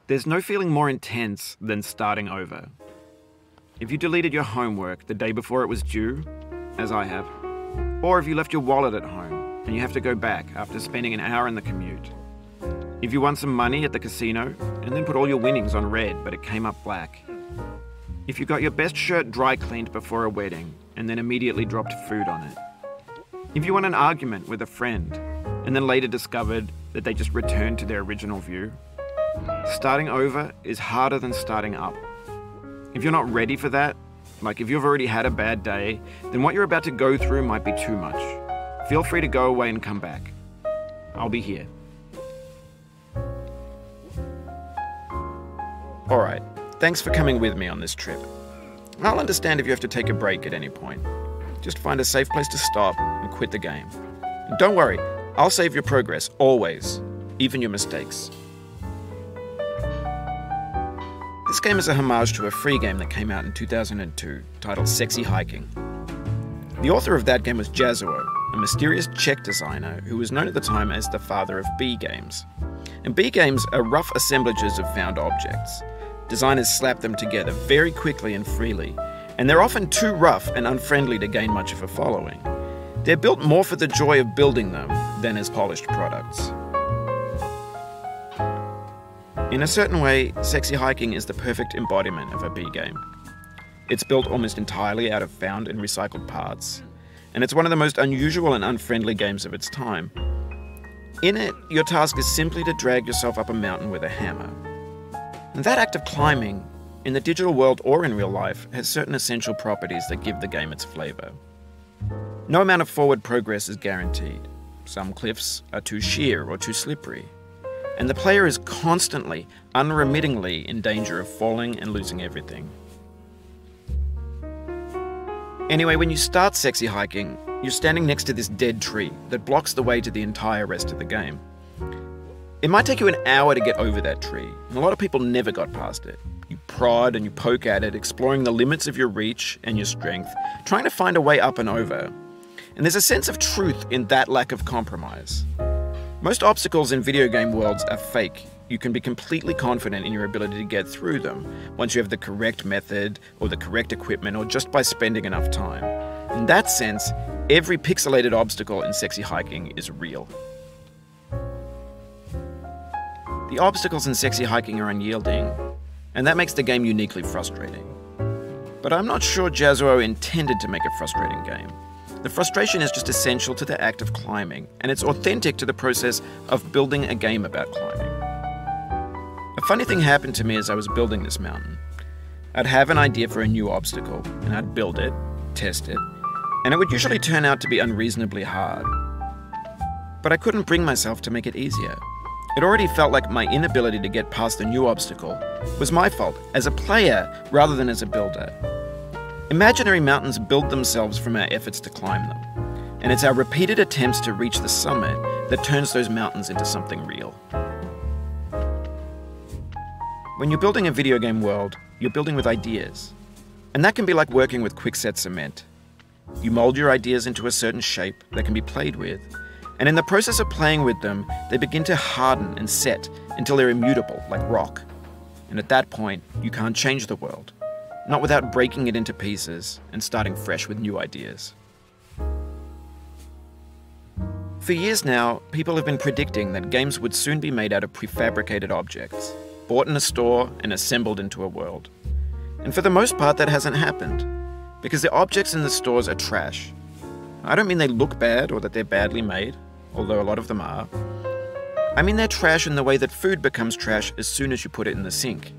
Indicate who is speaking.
Speaker 1: There's no feeling more intense than starting over. If you deleted your homework the day before it was due, as I have, or if you left your wallet at home and you have to go back after spending an hour in the commute. If you won some money at the casino and then put all your winnings on red but it came up black. If you got your best shirt dry cleaned before a wedding and then immediately dropped food on it. If you won an argument with a friend and then later discovered that they just returned to their original view. Starting over is harder than starting up. If you're not ready for that, like if you've already had a bad day, then what you're about to go through might be too much. Feel free to go away and come back. I'll be here. Alright, thanks for coming with me on this trip. I'll understand if you have to take a break at any point. Just find a safe place to stop and quit the game. And don't worry, I'll save your progress, always, even your mistakes. This game is a homage to a free game that came out in 2002, titled Sexy Hiking. The author of that game was Jazzuo, a mysterious Czech designer who was known at the time as the father of B games. And B games are rough assemblages of found objects. Designers slap them together very quickly and freely, and they're often too rough and unfriendly to gain much of a following. They're built more for the joy of building them than as polished products. In a certain way, Sexy Hiking is the perfect embodiment of a B game. It's built almost entirely out of found and recycled parts, and it's one of the most unusual and unfriendly games of its time. In it, your task is simply to drag yourself up a mountain with a hammer. And that act of climbing, in the digital world or in real life, has certain essential properties that give the game its flavor. No amount of forward progress is guaranteed. Some cliffs are too sheer or too slippery. And the player is constantly, unremittingly in danger of falling and losing everything. Anyway, when you start Sexy Hiking, you're standing next to this dead tree that blocks the way to the entire rest of the game. It might take you an hour to get over that tree, and a lot of people never got past it. You prod and you poke at it, exploring the limits of your reach and your strength, trying to find a way up and over. And there's a sense of truth in that lack of compromise. Most obstacles in video game worlds are fake. You can be completely confident in your ability to get through them once you have the correct method or the correct equipment or just by spending enough time. In that sense, every pixelated obstacle in Sexy Hiking is real. The obstacles in Sexy Hiking are unyielding, and that makes the game uniquely frustrating. But I'm not sure Jazzuo intended to make a frustrating game. The frustration is just essential to the act of climbing, and it's authentic to the process of building a game about climbing. A funny thing happened to me as I was building this mountain. I'd have an idea for a new obstacle, and I'd build it, test it, and it would usually turn out to be unreasonably hard. But I couldn't bring myself to make it easier. It already felt like my inability to get past the new obstacle was my fault as a player rather than as a builder. Imaginary mountains build themselves from our efforts to climb them, and it's our repeated attempts to reach the summit that turns those mountains into something real. When you're building a video game world, you're building with ideas, and that can be like working with quickset cement. You mold your ideas into a certain shape that can be played with, and in the process of playing with them, they begin to harden and set until they're immutable, like rock. And at that point, you can't change the world. Not without breaking it into pieces and starting fresh with new ideas. For years now, people have been predicting that games would soon be made out of prefabricated objects, bought in a store and assembled into a world. And for the most part, that hasn't happened, because the objects in the stores are trash. I don't mean they look bad or that they're badly made, although a lot of them are. I mean they're trash in the way that food becomes trash as soon as you put it in the sink.